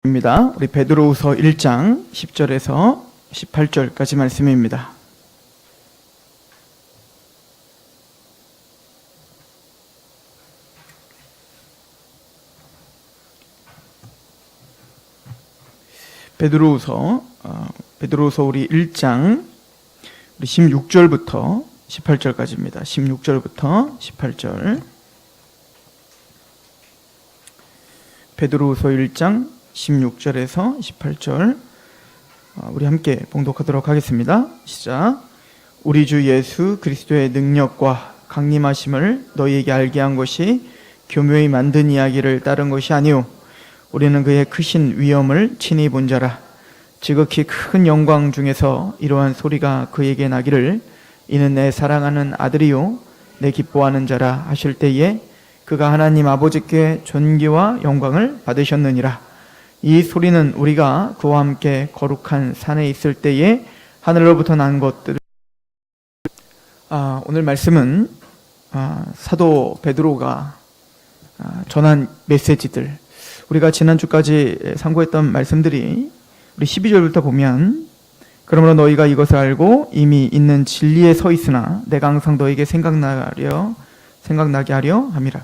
입니다. 우리 베드로후서 1장 10절에서 18절까지 말씀입니다. 베드로후서 우리 1장 우리 16절부터 18절까지입니다. 16절부터 18절. 베드로후서 1장 16절에서 18절 우리 함께 봉독하도록 하겠습니다. 시작. 우리 주 예수 그리스도의 능력과 강림하심을 너희에게 알게 한 것이 교묘히 만든 이야기를 따른 것이 아니오. 우리는 그의 크신 위엄을 친히 본 자라. 지극히 큰 영광 중에서 이러한 소리가 그에게 나기를 이는 내 사랑하는 아들이요 내 기뻐하는 자라 하실 때에 그가 하나님 아버지께 존귀와 영광을 받으셨느니라. 이 소리는 우리가 그와 함께 거룩한 산에 있을 때에 하늘로부터 난 것들을 오늘 말씀은 사도 베드로가 전한 메시지들, 우리가 지난주까지 상고했던 말씀들이 우리 12절부터 보면, 그러므로 너희가 이것을 알고 이미 있는 진리에 서 있으나 내가 항상 너희에게 생각나게 하려 함이라.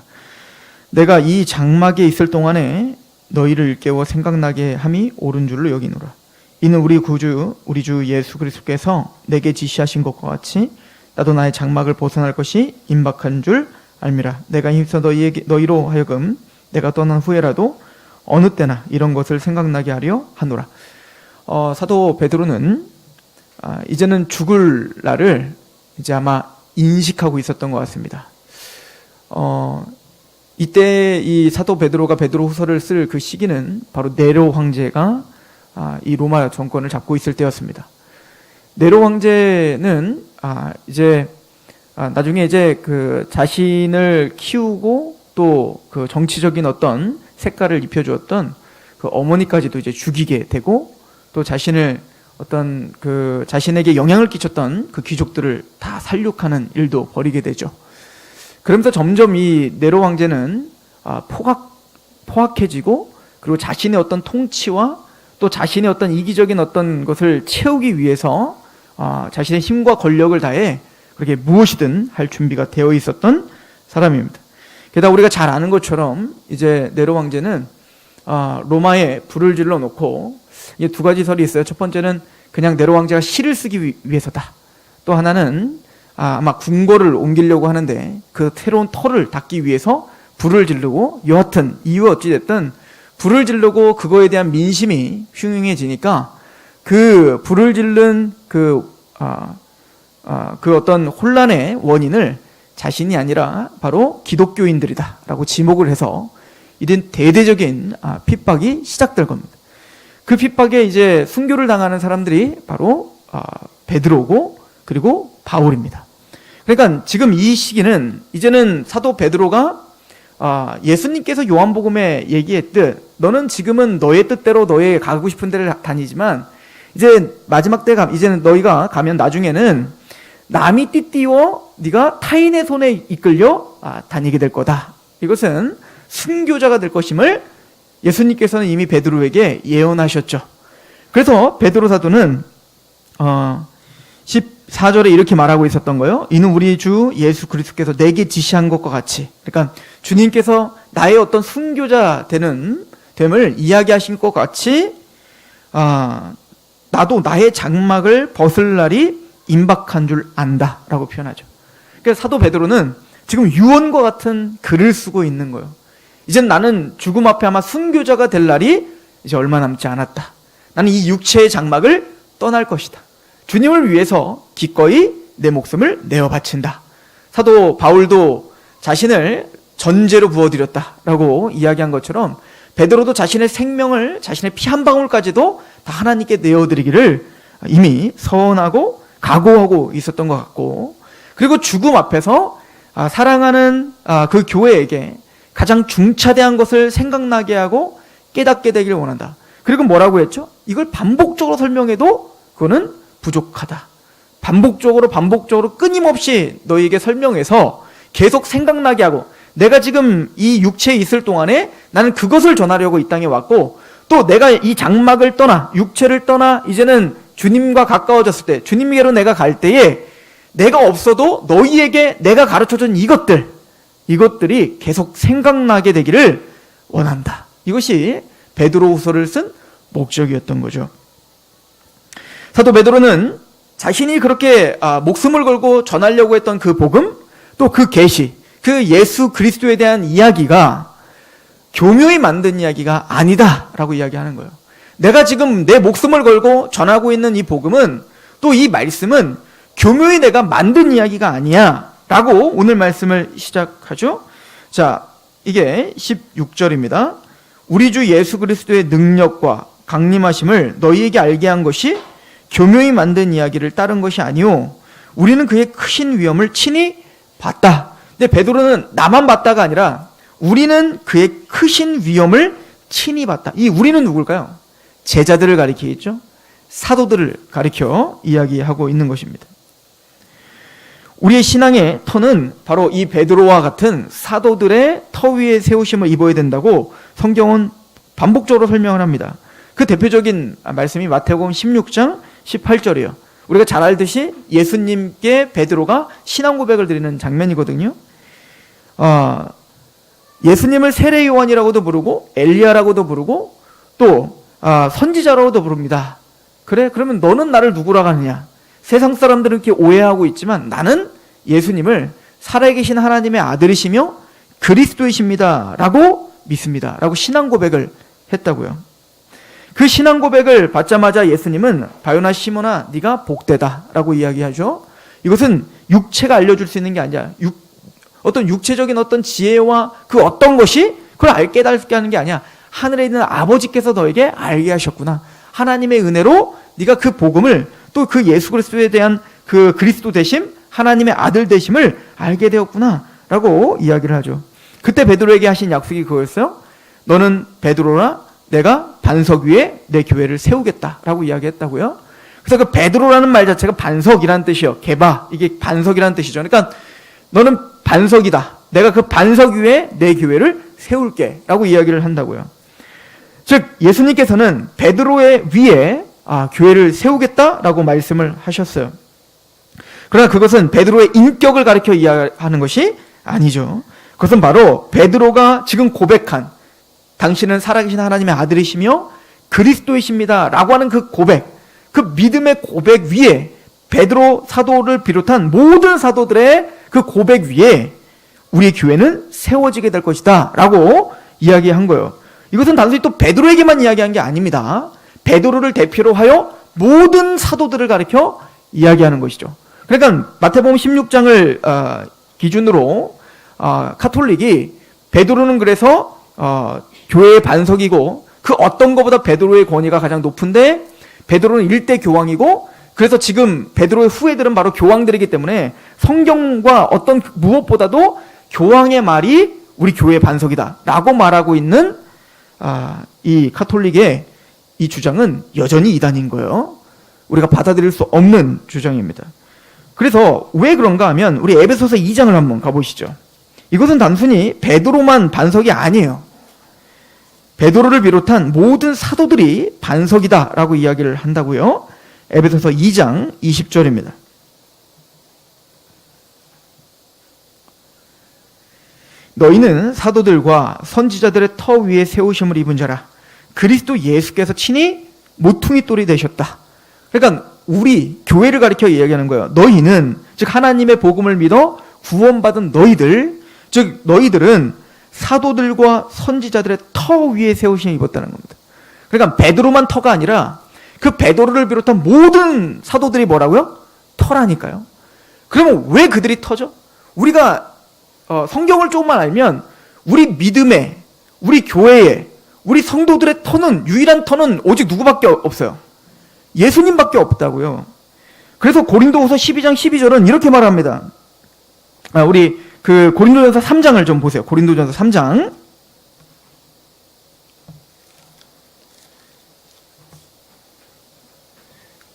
내가 이 장막에 있을 동안에 너희를 일깨워 생각나게 함이 옳은 줄로 여기노라. 이는 우리 주 예수 그리스도께서 내게 지시하신 것과 같이 나도 나의 장막을 벗어날 것이 임박한 줄 알미라. 내가 힘써 너희로 하여금 내가 떠난 후에라도 어느 때나 이런 것을 생각나게 하려 하노라. 사도 베드로는 이제는 죽을 날을 이제 아마 인식하고 있었던 것 같습니다. 이때 이 사도 베드로가 베드로 후서를 쓸 그 시기는 바로 네로 황제가 이 로마 정권을 잡고 있을 때였습니다. 네로 황제는 나중에 이제 그 자신을 키우고 또 그 정치적인 어떤 색깔을 입혀주었던 그 어머니까지도 이제 죽이게 되고, 또 자신을 어떤 그 자신에게 영향을 끼쳤던 그 귀족들을 다 살육하는 일도 벌이게 되죠. 그러면서 점점 이 네로 황제는 포악해지고, 그리고 자신의 어떤 통치와 또 자신의 어떤 이기적인 어떤 것을 채우기 위해서 자신의 힘과 권력을 다해 그렇게 무엇이든 할 준비가 되어 있었던 사람입니다. 게다가 우리가 잘 아는 것처럼 이제 네로 황제는 로마에 불을 질러 놓고, 이게 두 가지 설이 있어요. 첫 번째는 그냥 네로 황제가 시를 쓰기 위해서다. 또 하나는 아마 궁궐을 옮기려고 하는데 그 새로운 터를 닦기 위해서 불을 지르고, 여하튼 이유 어찌됐든 불을 지르고 그거에 대한 민심이 흉흉해지니까 그 불을 지른 그 어떤 혼란의 원인을 자신이 아니라 바로 기독교인들이다 라고 지목을 해서 이런 대대적인 핍박이 시작될 겁니다. 그 핍박에 이제 순교를 당하는 사람들이 바로 베드로고 그리고 바울입니다. 그러니까 지금 이 시기는 이제는 사도 베드로가 예수님께서 요한복음에 얘기했듯 너는 지금은 너의 뜻대로 너의 가고 싶은 데를 다니지만 이제 마지막 때 이제는 너희가 가면 나중에는 남이 띠띠워 네가 타인의 손에 이끌려 다니게 될 거다. 이것은 순교자가 될 것임을 예수님께서는 이미 베드로에게 예언하셨죠. 그래서 베드로 사도는 14절에 이렇게 말하고 있었던 거예요. 이는 우리 주 예수 그리스도께서 내게 지시한 것과 같이, 그러니까 주님께서 나의 어떤 순교자 됨을 이야기하신 것 같이 나도 나의 장막을 벗을 날이 임박한 줄 안다 라고 표현하죠. 그러니까 사도 베드로는 지금 유언과 같은 글을 쓰고 있는 거예요. 이젠 나는 죽음 앞에 아마 순교자가 될 날이 이제 얼마 남지 않았다. 나는 이 육체의 장막을 떠날 것이다. 주님을 위해서 기꺼이 내 목숨을 내어 바친다. 사도 바울도 자신을 전제로 부어드렸다라고 이야기한 것처럼 베드로도 자신의 생명을, 자신의 피 한 방울까지도 다 하나님께 내어드리기를 이미 서원하고 각오하고 있었던 것 같고, 그리고 죽음 앞에서 사랑하는 그 교회에게 가장 중차대한 것을 생각나게 하고 깨닫게 되기를 원한다. 그리고 뭐라고 했죠? 이걸 반복적으로 설명해도 그거는 부족하다. 반복적으로 끊임없이 너희에게 설명해서 계속 생각나게 하고, 내가 지금 이 육체에 있을 동안에 나는 그것을 전하려고 이 땅에 왔고, 또 내가 이 장막을 떠나, 육체를 떠나 이제는 주님과 가까워졌을 때, 주님께로 내가 갈 때에 내가 없어도 너희에게 내가 가르쳐준 이것들이 계속 생각나게 되기를 원한다. 이것이 베드로후서를 쓴 목적이었던 거죠. 사도 베드로는 자신이 그렇게 목숨을 걸고 전하려고 했던 그 복음, 또 그 계시, 그 예수 그리스도에 대한 이야기가 교묘히 만든 이야기가 아니다라고 이야기하는 거예요. 내가 지금 내 목숨을 걸고 전하고 있는 이 복음은, 또 이 말씀은 교묘히 내가 만든 이야기가 아니야 라고 오늘 말씀을 시작하죠. 자, 이게 16절입니다. 우리 주 예수 그리스도의 능력과 강림하심을 너희에게 알게 한 것이 교묘히 만든 이야기를 따른 것이 아니오. 우리는 그의 크신 위엄을 친히 봤다. 근데 베드로는 나만 봤다가 아니라 우리는 그의 크신 위엄을 친히 봤다. 이 우리는 누굴까요? 제자들을 가리키겠죠. 사도들을 가리켜 이야기하고 있는 것입니다. 우리의 신앙의 터는 바로 이 베드로와 같은 사도들의 터 위에 세우심을 입어야 된다고 성경은 반복적으로 설명을 합니다. 그 대표적인 말씀이 마태복음 16장 18절이에요. 우리가 잘 알듯이 예수님께 베드로가 신앙 고백을 드리는 장면이거든요. 예수님을 세례 요한이라고도 부르고 엘리야라고도 부르고 또 선지자라고도 부릅니다. 그래? 그러면 너는 나를 누구라고 하느냐? 세상 사람들은 이렇게 오해하고 있지만 나는 예수님을 살아계신 하나님의 아들이시며 그리스도이십니다 라고 믿습니다 라고 신앙 고백을 했다고요. 그 신앙 고백을 받자마자 예수님은 바요나 시몬아 네가 복되다 라고 이야기하죠. 이것은 육체가 알려줄 수 있는 게 아니야. 어떤 육체적인 어떤 지혜와 그 어떤 것이 그걸 깨닫게 하는 게 아니야. 하늘에 있는 아버지께서 너에게 알게 하셨구나. 하나님의 은혜로 네가 그 복음을, 또 그 예수 그리스도에 대한 그 그리스도 되심, 하나님의 아들 되심을 알게 되었구나 라고 이야기를 하죠. 그때 베드로에게 하신 약속이 그거였어요. 너는 베드로라 내가 반석 위에 내 교회를 세우겠다 라고 이야기했다고요. 그래서 그 베드로라는 말 자체가 반석이라는 뜻이요. 게바, 이게 반석이라는 뜻이죠. 그러니까 너는 반석이다. 내가 그 반석 위에 내 교회를 세울게 라고 이야기를 한다고요. 즉 예수님께서는 베드로의 위에 교회를 세우겠다라고 말씀을 하셨어요. 그러나 그것은 베드로의 인격을 가리켜 이야기하는 것이 아니죠. 그것은 바로 베드로가 지금 고백한 당신은 살아계신 하나님의 아들이시며 그리스도이십니다 라고 하는 그 고백, 그 믿음의 고백 위에 베드로 사도를 비롯한 모든 사도들의 그 고백 위에 우리의 교회는 세워지게 될 것이다 라고 이야기한 거예요. 이것은 단순히 또 베드로에게만 이야기한 게 아닙니다. 베드로를 대표로 하여 모든 사도들을 가리켜 이야기하는 것이죠. 그러니까 마태복음 16장을 기준으로 카톨릭이 베드로는 그래서 교회의 반석이고 그 어떤 것보다 베드로의 권위가 가장 높은데 베드로는 일대 교황이고, 그래서 지금 베드로의 후예들은 바로 교황들이기 때문에 성경과 어떤 무엇보다도 교황의 말이 우리 교회의 반석이다 라고 말하고 있는 이 카톨릭의 이 주장은 여전히 이단인 거예요. 우리가 받아들일 수 없는 주장입니다. 그래서 왜 그런가 하면 우리 에베소서 2장을 한번 가보시죠. 이것은 단순히 베드로만 반석이 아니에요. 베드로를 비롯한 모든 사도들이 반석이다 라고 이야기를 한다고요. 에베소서 2장 20절입니다. 너희는 사도들과 선지자들의 터 위에 세우심을 입은 자라. 그리스도 예수께서 친히 모퉁이 돌이 되셨다. 그러니까 우리 교회를 가리켜 이야기하는 거예요. 너희는, 즉 하나님의 복음을 믿어 구원받은 너희들, 즉 너희들은 사도들과 선지자들의 터 위에 세우심을 입었다는 겁니다. 그러니까 베드로만 터가 아니라 그 베드로를 비롯한 모든 사도들이 뭐라고요? 터라니까요. 그러면 왜 그들이 터죠? 우리가 성경을 조금만 알면 우리 믿음에, 우리 교회에, 우리 성도들의 터는, 유일한 터는 오직 누구밖에 없어요. 예수님밖에 없다고요. 그래서 고린도후서 12장 12절은 이렇게 말합니다. 우리 그 고린도전서 3장을 좀 보세요. 고린도전서 3장.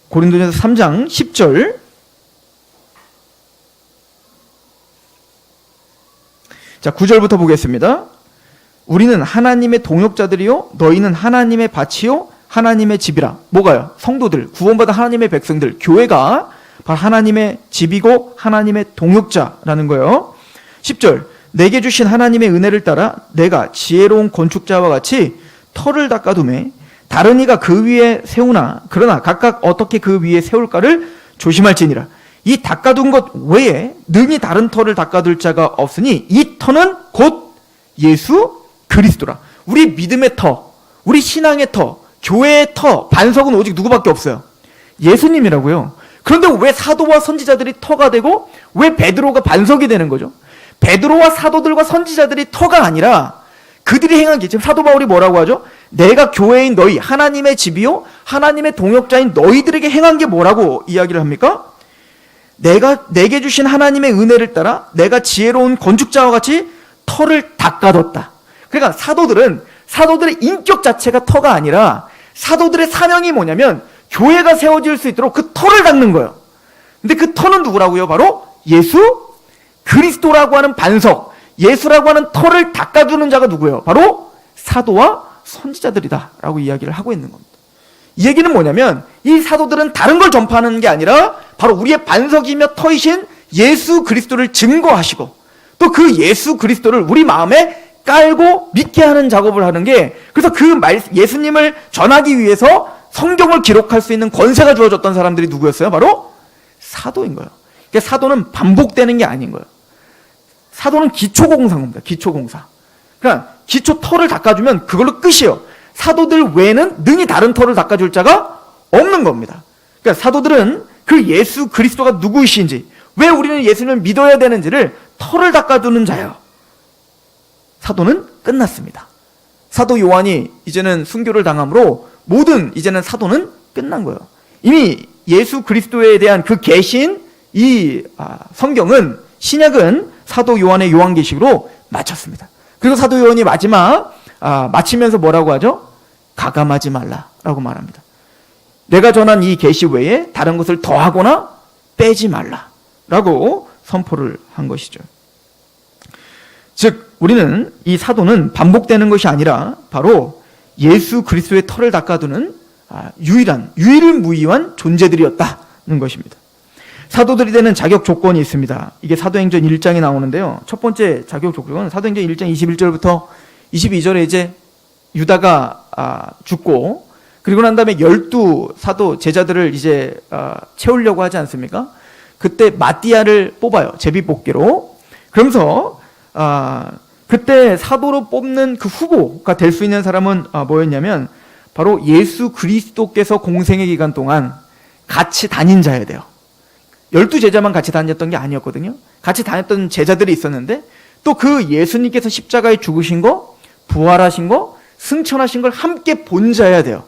고린도전서 3장 10절. 자, 9절부터 보겠습니다. 우리는 하나님의 동역자들이요 너희는 하나님의 밭이요 하나님의 집이라. 뭐가요? 성도들, 구원받은 하나님의 백성들, 교회가 바로 하나님의 집이고 하나님의 동역자라는 거예요. 10절, 내게 주신 하나님의 은혜를 따라 내가 지혜로운 건축자와 같이 터를 닦아두매 다른 이가 그 위에 세우나 그러나 각각 어떻게 그 위에 세울까를 조심할지니라. 이 닦아둔 것 외에 능히 다른 터를 닦아둘 자가 없으니 이 터는 곧 예수 그리스도라. 우리 믿음의 터, 우리 신앙의 터, 교회의 터, 반석은 오직 누구밖에 없어요? 예수님이라고요. 그런데 왜 사도와 선지자들이 터가 되고 왜 베드로가 반석이 되는 거죠? 베드로와 사도들과 선지자들이 터가 아니라 그들이 행한 게, 지금 사도 바울이 뭐라고 하죠? 내가 교회인 너희, 하나님의 집이요 하나님의 동역자인 너희들에게 행한 게 뭐라고 이야기를 합니까? 내게 주신 하나님의 은혜를 따라 내가 지혜로운 건축자와 같이 터를 닦아뒀다. 그러니까 사도들의 인격 자체가 터가 아니라 사도들의 사명이 뭐냐면 교회가 세워질 수 있도록 그 터를 닦는 거예요. 근데 그 터는 누구라고요? 바로 예수 그리스도라고 하는 반석, 예수라고 하는 터를 닦아주는 자가 누구예요? 바로 사도와 선지자들이다 라고 이야기를 하고 있는 겁니다. 이 얘기는 뭐냐면 이 사도들은 다른 걸 전파하는 게 아니라 바로 우리의 반석이며 터이신 예수 그리스도를 증거하시고 또 그 예수 그리스도를 우리 마음에 깔고 믿게 하는 작업을 하는 게, 그래서 그 예수님을 전하기 위해서 성경을 기록할 수 있는 권세가 주어졌던 사람들이 누구였어요? 바로 사도인 거예요. 그러니까 사도는 반복되는 게 아닌 거예요. 사도는 기초공사인 겁니다. 기초공사. 그러니까 기초 터를 닦아주면 그걸로 끝이에요. 사도들 외에는 능히 다른 터를 닦아줄 자가 없는 겁니다. 그러니까 사도들은 그 예수 그리스도가 누구이신지, 왜 우리는 예수님을 믿어야 되는지를 터를 닦아두는 자예요. 사도는 끝났습니다. 사도 요한이 이제는 순교를 당함으로 이제는 사도는 끝난 거예요. 이미 예수 그리스도에 대한 그 계신 이 성경은, 신약은 사도 요한의 요한계시록으로 마쳤습니다. 그리고 사도 요한이 마치면서 뭐라고 하죠? 가감하지 말라라고 말합니다. 내가 전한 이 계시 외에 다른 것을 더하거나 빼지 말라라고 선포를 한 것이죠. 즉 우리는 이 사도는 반복되는 것이 아니라 바로 예수 그리스도의 터를 닦아두는 유일무이한 존재들이었다는 것입니다. 사도들이 되는 자격 조건이 있습니다. 이게 사도행전 1장에 나오는데요. 첫 번째 자격 조건은 사도행전 1장 21절부터 22절에 이제 유다가 죽고, 그리고 난 다음에 12사도 제자들을 이제 채우려고 하지 않습니까? 그때 마띠아를 뽑아요. 제비뽑기로. 그러면서 그때 사도로 뽑는 그 후보가 될 수 있는 사람은 뭐였냐면 바로 예수 그리스도께서 공생의 기간 동안 같이 다닌 자여야 돼요. 12제자만 같이 다녔던 게 아니었거든요. 같이 다녔던 제자들이 있었는데 또 그 예수님께서 십자가에 죽으신 거, 부활하신 거, 승천하신 걸 함께 본 자여야 돼요.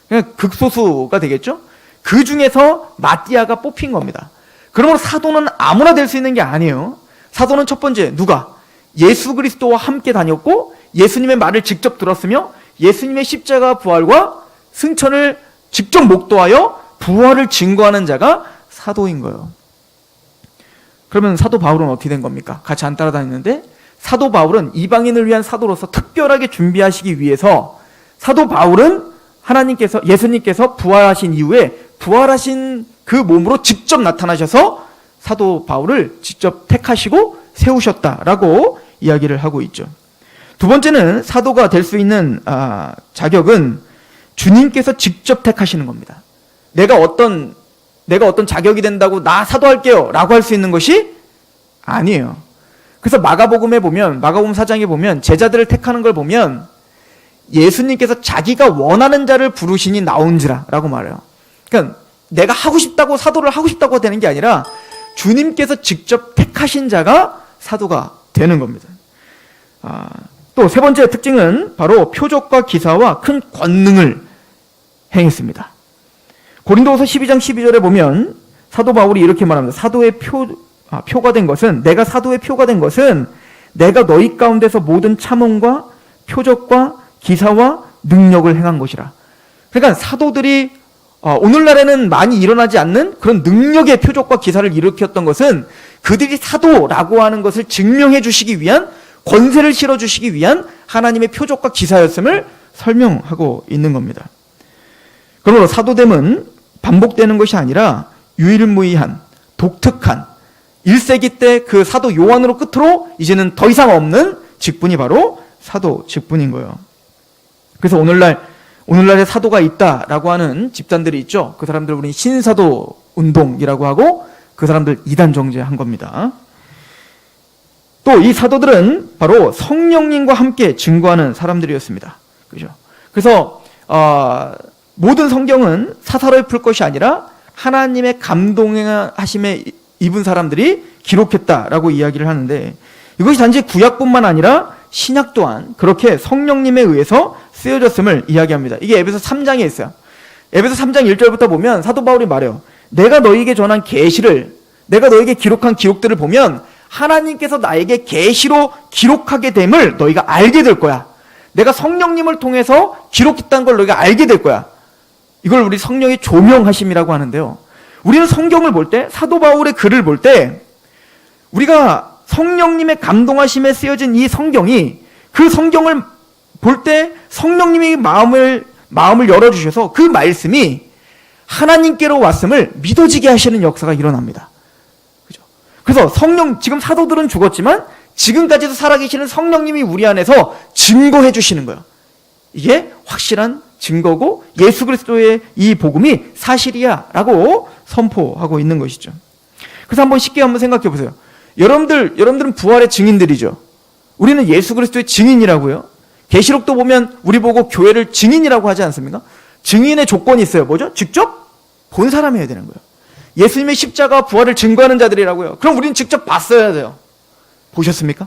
그냥 극소수가 되겠죠. 그 중에서 마띠아가 뽑힌 겁니다. 그러므로 사도는 아무나 될 수 있는 게 아니에요. 사도는 첫 번째 누가? 예수 그리스도와 함께 다녔고 예수님의 말을 직접 들었으며 예수님의 십자가 부활과 승천을 직접 목도하여 부활을 증거하는 자가 사도인 거예요. 그러면 사도 바울은 어떻게 된 겁니까? 같이 안 따라다니는데 사도 바울은 이방인을 위한 사도로서 특별하게 준비하시기 위해서 사도 바울은 예수님께서 부활하신 이후에 부활하신 그 몸으로 직접 나타나셔서 사도 바울을 직접 택하시고 세우셨다라고 이야기를 하고 있죠. 두 번째는 사도가 될 수 있는 자격은 주님께서 직접 택하시는 겁니다. 내가 어떤 자격이 된다고 나 사도할게요 라고 할 수 있는 것이 아니에요. 그래서 마가복음 4장에 보면 제자들을 택하는 걸 보면 예수님께서 자기가 원하는 자를 부르시니 나온지라 라고 말해요. 그러니까 내가 사도를 하고 싶다고 되는 게 아니라 주님께서 직접 택하신 자가 사도가 되는 겁니다. 또 세 번째 특징은 바로 표적과 기사와 큰 권능을 행했습니다. 고린도후서 12장 12절에 보면 사도 바울이 이렇게 말합니다. 내가 사도의 표가 된 것은 내가 너희 가운데서 모든 참음과 표적과 기사와 능력을 행한 것이라. 그러니까 사도들이 오늘날에는 많이 일어나지 않는 그런 능력의 표적과 기사를 일으켰던 것은 그들이 사도라고 하는 것을 증명해 주시기 위한, 권세를 실어주시기 위한 하나님의 표적과 기사였음을 설명하고 있는 겁니다. 그러므로 사도됨은 반복되는 것이 아니라 유일무이한 독특한 1세기 때 그 사도 요한으로 끝으로 이제는 더 이상 없는 직분이 바로 사도 직분인 거예요. 그래서 오늘날에 사도가 있다라고 하는 집단들이 있죠. 그 사람들 우리 신사도 운동이라고 하고 그 사람들 이단 정죄한 겁니다. 또 이 사도들은 바로 성령님과 함께 증거하는 사람들이었습니다. 그죠? 그래서 모든 성경은 사사로이 풀 것이 아니라 하나님의 감동하심에 입은 사람들이 기록했다라고 이야기를 하는데, 이것이 단지 구약뿐만 아니라 신약 또한 그렇게 성령님에 의해서 쓰여졌음을 이야기합니다. 이게 에베소 3장에 있어요. 에베소 3장 1절부터 보면 사도 바울이 말해요. 내가 너에게 전한 계시를, 내가 너에게 기록한 기록들을 보면 하나님께서 나에게 계시로 기록하게 됨을 너희가 알게 될 거야. 내가 성령님을 통해서 기록했다는 걸 너희가 알게 될 거야. 이걸 우리 성령의 조명하심이라고 하는데요. 우리는 성경을 볼 때, 사도 바울의 글을 볼 때, 우리가 성령님의 감동하심에 쓰여진 이 성경이, 그 성경을 볼 때 성령님이 마음을 열어주셔서 그 말씀이 하나님께로 왔음을 믿어지게 하시는 역사가 일어납니다. 그죠? 그래서 지금 사도들은 죽었지만 지금까지도 살아계시는 성령님이 우리 안에서 증거해 주시는 거예요. 이게 확실한 증거고 예수 그리스도의 이 복음이 사실이야 라고 선포하고 있는 것이죠. 그래서 쉽게 한번 생각해 보세요. 여러분들은 부활의 증인들이죠. 우리는 예수 그리스도의 증인이라고요. 계시록도 보면 우리 보고 교회를 증인이라고 하지 않습니까? 증인의 조건이 있어요. 뭐죠? 직접 본 사람이어야 되는 거예요. 예수님의 십자가 부활을 증거하는 자들이라고요. 그럼 우리는 직접 봤어야 돼요. 보셨습니까?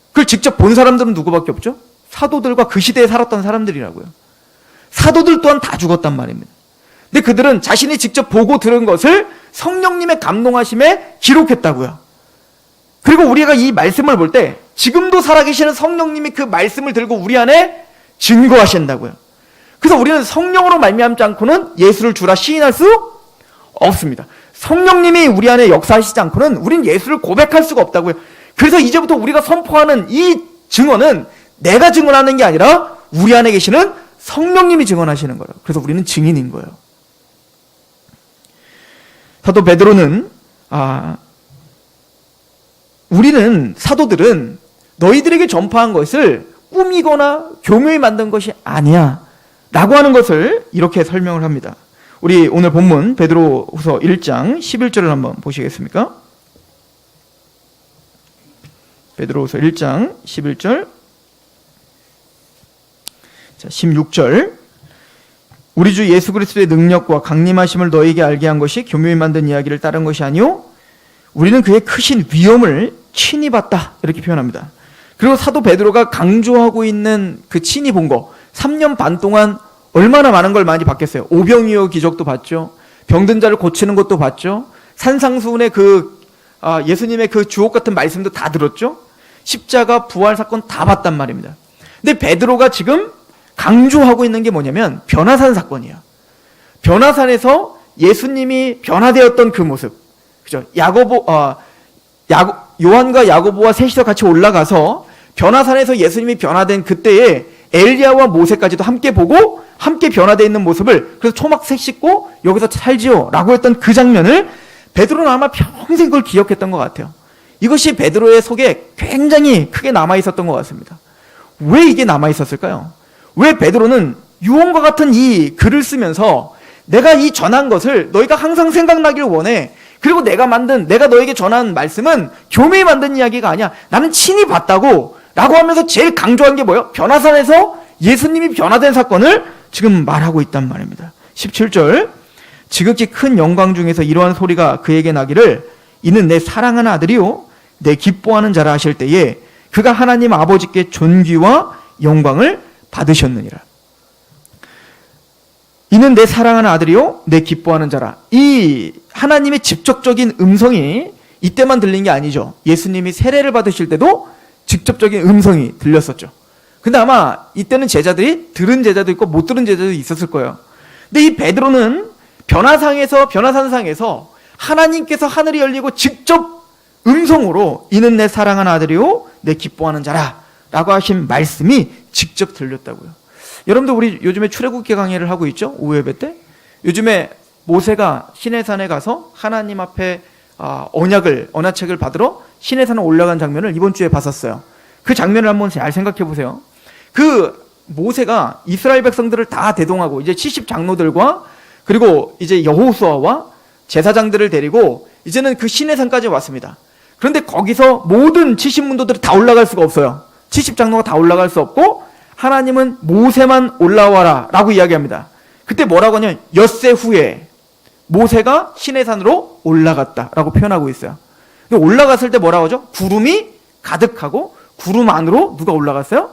그걸 직접 본 사람들은 누구밖에 없죠? 사도들과 그 시대에 살았던 사람들이라고요. 사도들 또한 다 죽었단 말입니다. 근데 그들은 자신이 직접 보고 들은 것을 성령님의 감동하심에 기록했다고요. 그리고 우리가 이 말씀을 볼 때 지금도 살아계시는 성령님이 그 말씀을 들고 우리 안에 증거하신다고요. 그래서 우리는 성령으로 말미암지 않고는 예수를 주라 시인할 수 없습니다. 성령님이 우리 안에 역사하시지 않고는 우린 예수를 고백할 수가 없다고요. 그래서 이제부터 우리가 선포하는 이 증언은 내가 증언하는 게 아니라 우리 안에 계시는 성령님이 증언하시는 거예요. 그래서 우리는 증인인 거예요. 사도 베드로는 우리는 사도들은 너희들에게 전파한 것을 꾸미거나 교묘히 만든 것이 아니야 라고 하는 것을 이렇게 설명을 합니다. 우리 오늘 본문 베드로후서 1장 11절을 한번 보시겠습니까? 베드로후서 1장 11절, 자 16절. 우리 주 예수 그리스도의 능력과 강림하심을 너희에게 알게 한 것이 교묘히 만든 이야기를 따른 것이 아니요 우리는 그의 크신 위엄을 친히 봤다 이렇게 표현합니다. 그리고 사도 베드로가 강조하고 있는 그 친히 본 거, 3년 반 동안 얼마나 많은 걸 많이 봤겠어요. 오병이어 기적도 봤죠. 병든 자를 고치는 것도 봤죠. 산상수훈의 예수님의 그 주옥 같은 말씀도 다 들었죠. 십자가 부활 사건 다 봤단 말입니다. 근데 베드로가 지금 강조하고 있는 게 뭐냐면 변화산 사건이에요. 변화산에서 예수님이 변화되었던 그 모습, 그죠? 요한과 야고보와 셋이서 같이 올라가서 변화산에서 예수님이 변화된 그때에 엘리야와 모세까지도 함께 보고 함께 변화되어 있는 모습을, 그래서 초막색 씻고 여기서 살지요 라고 했던 그 장면을 베드로는 아마 평생 그걸 기억했던 것 같아요. 이것이 베드로의 속에 굉장히 크게 남아있었던 것 같습니다. 왜 이게 남아있었을까요? 왜 베드로는 유언과 같은 이 글을 쓰면서 내가 이 전한 것을 너희가 항상 생각나길 원해. 그리고 내가 너에게 전한 말씀은 교묘히 만든 이야기가 아니야. 나는 친히 봤다고 라고 하면서 제일 강조한 게 뭐예요? 변화산에서 예수님이 변화된 사건을 지금 말하고 있단 말입니다. 17절. 지극히 큰 영광 중에서 이러한 소리가 그에게 나기를 이는 내 사랑하는 아들이요 내 기뻐하는 자라 하실 때에 그가 하나님 아버지께 존귀와 영광을 받으셨느니라. 이는 내 사랑하는 아들이요 내 기뻐하는 자라. 이 하나님의 직접적인 음성이 이때만 들린 게 아니죠. 예수님이 세례를 받으실 때도 직접적인 음성이 들렸었죠. 근데 아마 이때는 제자들이 들은 제자도 있고 못 들은 제자도 있었을 거예요. 근데 이 베드로는 변화산상에서 하나님께서 하늘이 열리고 직접 음성으로 이는 내 사랑하는 아들이요 내 기뻐하는 자라 라고 하신 말씀이 직접 들렸다고요. 여러분들 우리 요즘에 출애굽기 강의를 하고 있죠? 오후 예배 때. 요즘에 모세가 시내산에 가서 하나님 앞에 언약책을 받으러 시내산에 올라간 장면을 이번 주에 봤었어요. 그 장면을 한번 잘 생각해 보세요. 그 모세가 이스라엘 백성들을 다 대동하고 이제 70 장로들과 그리고 이제 여호수아와 제사장들을 데리고 이제는 그 시내산까지 왔습니다. 그런데 거기서 모든 70문도들이 다 올라갈 수가 없어요. 70 장로가 다 올라갈 수 없고 하나님은 모세만 올라와라 라고 이야기합니다. 그때 뭐라고 하냐면 엿새 후에 모세가 시내산으로 올라갔다라고 표현하고 있어요. 올라갔을 때 뭐라고 하죠? 구름이 가득하고 구름 안으로 누가 올라갔어요?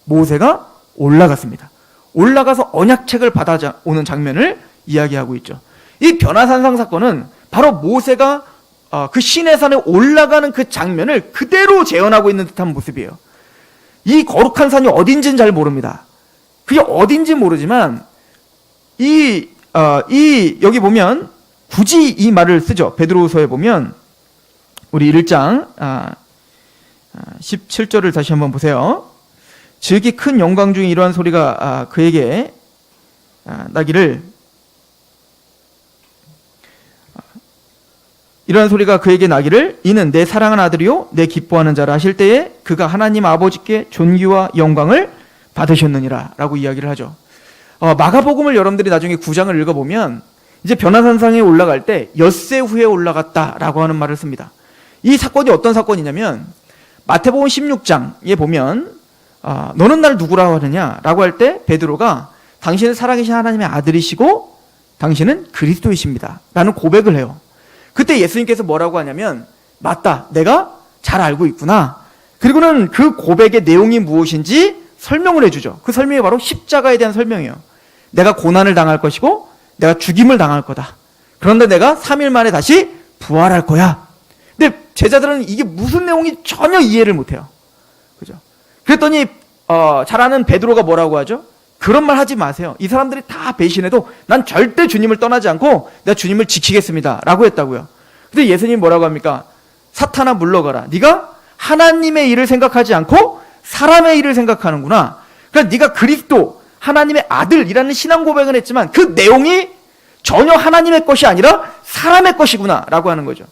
모세가 올라갔습니다. 올라가서 언약책을 받아오는 장면을 이야기하고 있죠. 이 변화산상 사건은 바로 모세가 그 시내산에 올라가는 그 장면을 그대로 재현하고 있는 듯한 모습이에요. 이 거룩한 산이 어딘지는 잘 모릅니다. 그게 어딘지 모르지만 여기 보면 굳이 이 말을 쓰죠. 베드로후서에 보면 우리 1장 17절을 다시 한번 보세요. 즉이 큰 영광 중에 이러한 소리가 그에게 나기를 이는 내 사랑하는 아들이요 내 기뻐하는 자라 하실 때에 그가 하나님 아버지께 존귀와 영광을 받으셨느니라 라고 이야기를 하죠. 마가복음을 여러분들이 나중에 9장을 읽어보면 이제 변화산상에 올라갈 때 엿새 후에 올라갔다라고 하는 말을 씁니다. 이 사건이 어떤 사건이냐면 마태복음 16장에 보면 너는 날 누구라고 하느냐 라고 할 때 베드로가 당신은 살아계신 하나님의 아들이시고 당신은 그리스도이십니다 라는 고백을 해요. 그때 예수님께서 뭐라고 하냐면 맞다, 내가 잘 알고 있구나. 그리고는 그 고백의 내용이 무엇인지 설명을 해주죠. 그 설명이 바로 십자가에 대한 설명이에요. 내가 고난을 당할 것이고 내가 죽임을 당할 거다. 그런데 내가 3일 만에 다시 부활할 거야. 근데 제자들은 이게 무슨 내용인지 전혀 이해를 못해요. 그죠? 그랬더니 잘 아는 베드로가 뭐라고 하죠? 그런 말 하지 마세요. 이 사람들이 다 배신해도 난 절대 주님을 떠나지 않고 내가 주님을 지키겠습니다 라고 했다고요. 근데 예수님이 뭐라고 합니까? 사탄아 물러가라. 네가 하나님의 일을 생각하지 않고 사람의 일을 생각하는구나. 그러니까 네가 그리스도 하나님의 아들이라는 신앙 고백은 했지만 그 내용이 전혀 하나님의 것이 아니라 사람의 것이구나 라고 하는 거죠.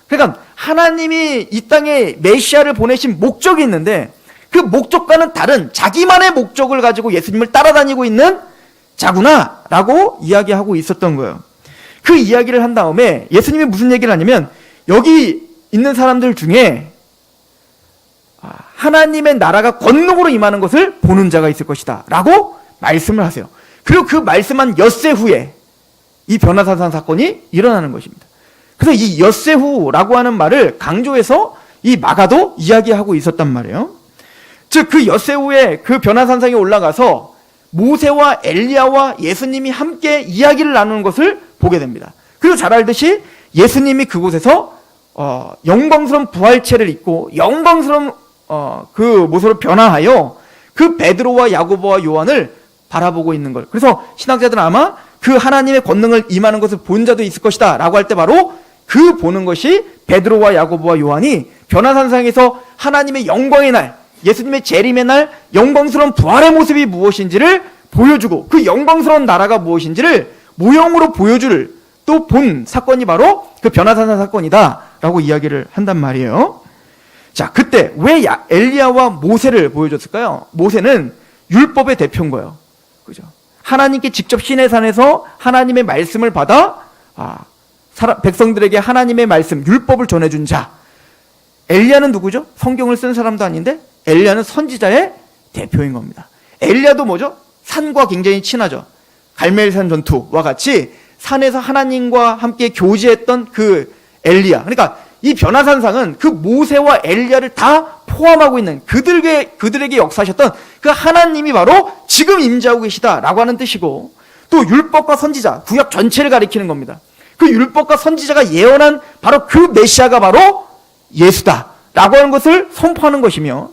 그러니까 하나님이 이 땅에 메시아를 보내신 목적이 있는데 그 목적과는 다른 자기만의 목적을 가지고 예수님을 따라다니고 있는 자구나 라고 이야기하고 있었던 거예요. 그 이야기를 한 다음에 예수님이 무슨 얘기를 하냐면 여기 있는 사람들 중에 하나님의 나라가 권능으로 임하는 것을 보는 자가 있을 것이다 라고 말씀을 하세요. 그리고 그 말씀한 엿새 후에 이 변화산상 사건이 일어나는 것입니다. 그래서 이 엿새 후라고 하는 말을 강조해서 이 마가도 이야기하고 있었단 말이에요. 즉 그 엿새 후에 그 변화산상에 올라가서 모세와 엘리야와 예수님이 함께 이야기를 나누는 것을 보게 됩니다. 그리고 잘 알듯이 예수님이 그곳에서 영광스러운 부활체를 입고 영광스러운 그 모습으로 변화하여 그 베드로와 야고보와 요한을 바라보고 있는 걸. 그래서 신학자들은 아마 그 하나님의 권능을 임하는 것을 본 자도 있을 것이다 라고 할 때 바로 그 보는 것이 베드로와 야고보와 요한이 변화산상에서 하나님의 영광의 날, 예수님의 재림의 날 영광스러운 부활의 모습이 무엇인지를 보여주고 그 영광스러운 나라가 무엇인지를 모형으로 보여줄 또 본 사건이 바로 그 변화산상 사건이다 라고 이야기를 한단 말이에요. 자, 그때 왜 엘리야와 모세를 보여줬을까요? 모세는 율법의 대표인 거예요. 그죠? 하나님께 직접 시내산에서 하나님의 말씀을 받아 백성들에게 하나님의 말씀, 율법을 전해준 자. 엘리야는 누구죠? 성경을 쓴 사람도 아닌데 엘리야는 선지자의 대표인 겁니다. 엘리야도 뭐죠? 산과 굉장히 친하죠. 갈멜산 전투와 같이 산에서 하나님과 함께 교제했던 그 엘리야. 그러니까 이 변화산상은 그 모세와 엘리야를 다 포함하고 있는 그들에게 역사하셨던 그 하나님이 바로 지금 임재하고 계시다라고 하는 뜻이고 또 율법과 선지자, 구약 전체를 가리키는 겁니다. 그 율법과 선지자가 예언한 바로 그 메시아가 바로 예수다라고 하는 것을 선포하는 것이며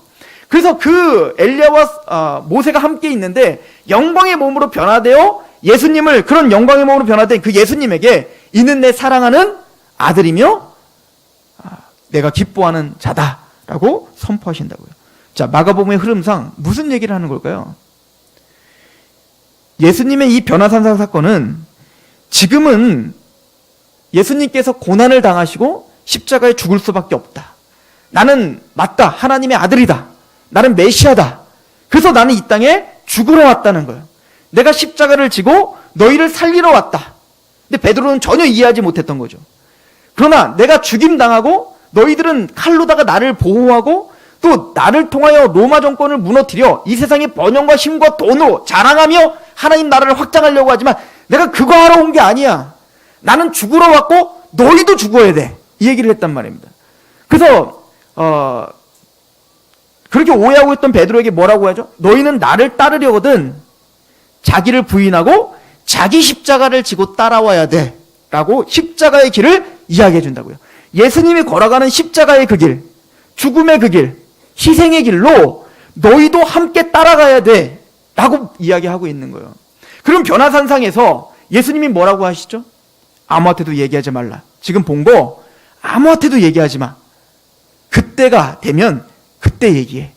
그래서 그 엘리야와 모세가 함께 있는데 영광의 몸으로 변화되어 예수님을 그런 영광의 몸으로 변화된 그 예수님에게 이는 내 사랑하는 아들이며 내가 기뻐하는 자다라고 선포하신다고요. 자, 마가복음의 흐름상 무슨 얘기를 하는 걸까요? 예수님의 이 변화산상 사건은 지금은 예수님께서 고난을 당하시고 십자가에 죽을 수밖에 없다. 나는 맞다. 하나님의 아들이다. 나는 메시아다. 그래서 나는 이 땅에 죽으러 왔다는 거예요. 내가 십자가를 지고 너희를 살리러 왔다. 근데 베드로는 전혀 이해하지 못했던 거죠. 그러나 내가 죽임당하고 너희들은 칼로다가 나를 보호하고 또 나를 통하여 로마 정권을 무너뜨려 이 세상의 번영과 힘과 돈으로 자랑하며 하나님 나라를 확장하려고 하지만 내가 그거 하러 온 게 아니야. 나는 죽으러 왔고 너희도 죽어야 돼. 이 얘기를 했단 말입니다. 그래서 그렇게 오해하고 있던 베드로에게 뭐라고 하죠? 너희는 나를 따르려거든 자기를 부인하고 자기 십자가를 지고 따라와야 돼 라고 십자가의 길을 이야기해 준다고요. 예수님이 걸어가는 십자가의 그 길, 죽음의 그 길, 희생의 길로 너희도 함께 따라가야 돼 라고 이야기하고 있는 거예요. 그럼 변화산상에서 예수님이 뭐라고 하시죠? 아무한테도 얘기하지 말라. 지금 본 거 아무한테도 얘기하지 마. 그때가 되면 그때 얘기해.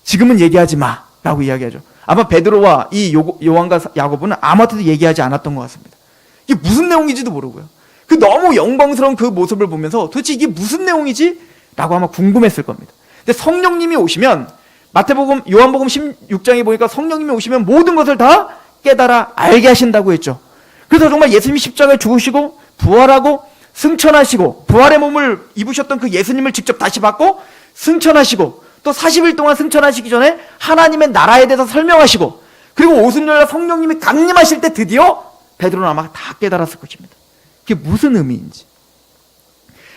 지금은 얘기하지 마 라고 이야기하죠. 아마 베드로와 이 요한과 야고보는 아무한테도 얘기하지 않았던 것 같습니다. 이게 무슨 내용인지도 모르고요. 그 너무 영광스러운 그 모습을 보면서 도대체 이게 무슨 내용이지? 라고 아마 궁금했을 겁니다. 근데 성령님이 오시면 마태복음, 요한복음 16장에 보니까 성령님이 오시면 모든 것을 다 깨달아 알게 하신다고 했죠. 그래서 정말 예수님이 십자가에 죽으시고 부활하고 승천하시고 부활의 몸을 입으셨던 그 예수님을 직접 다시 받고 승천하시고 또 40일 동안 승천하시기 전에 하나님의 나라에 대해서 설명하시고 그리고 오순절날 성령님이 강림하실 때 드디어 베드로는 아마 다 깨달았을 것입니다. 그게 무슨 의미인지,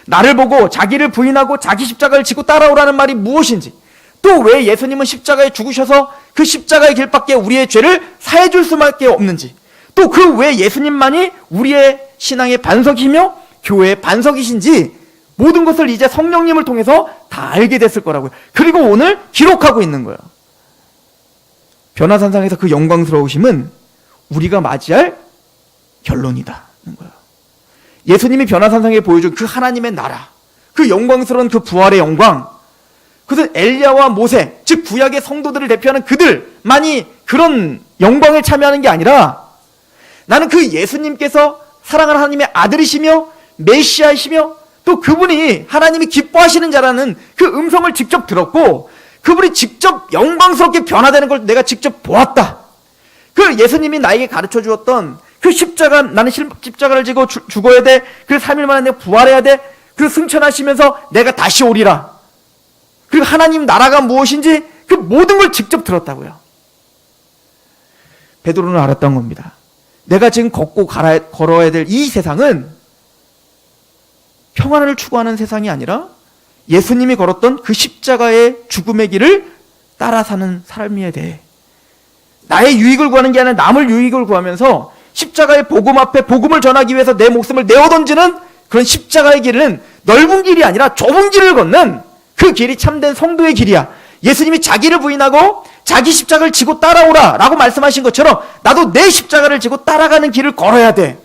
나를 보고 자기를 부인하고 자기 십자가를 지고 따라오라는 말이 무엇인지, 또 왜 예수님은 십자가에 죽으셔서 그 십자가의 길밖에 우리의 죄를 사해 줄 수밖에 없는지, 또 그 왜 예수님만이 우리의 신앙의 반석이며 교회의 반석이신지 모든 것을 이제 성령님을 통해서 다 알게 됐을 거라고요. 그리고 오늘 기록하고 있는 거예요. 변화산상에서 그 영광스러우심은 우리가 맞이할 결론이다는 거예요. 예수님이 변화산상에 보여준 그 하나님의 나라, 그 영광스러운 그 부활의 영광, 그것은 엘리야와 모세, 즉 구약의 성도들을 대표하는 그들만이 그런 영광에 참여하는 게 아니라 나는 그 예수님께서 사랑하는 하나님의 아들이시며 메시아이시며 또 그분이 하나님이 기뻐하시는 자라는 그 음성을 직접 들었고 그분이 직접 영광스럽게 변화되는 걸 내가 직접 보았다. 그 예수님이 나에게 가르쳐 주었던 그 십자가, 나는 십자가를 지고 죽어야 돼. 그리고 3일 만에 내가 부활해야 돼. 그리고 승천하시면서 내가 다시 오리라. 그리고 하나님 나라가 무엇인지 그 모든 걸 직접 들었다고요. 베드로는 알았던 겁니다. 내가 지금 걷고 걸어야 될 이 세상은 평안을 추구하는 세상이 아니라 예수님이 걸었던 그 십자가의 죽음의 길을 따라 사는 삶이어야 돼. 나의 유익을 구하는 게 아니라 남을 유익을 구하면서 십자가의 복음 앞에 복음을 전하기 위해서 내 목숨을 내어던지는 그런 십자가의 길은 넓은 길이 아니라 좁은 길을 걷는 그 길이 참된 성도의 길이야. 예수님이 자기를 부인하고 자기 십자가를 지고 따라오라 라고 말씀하신 것처럼 나도 내 십자가를 지고 따라가는 길을 걸어야 돼.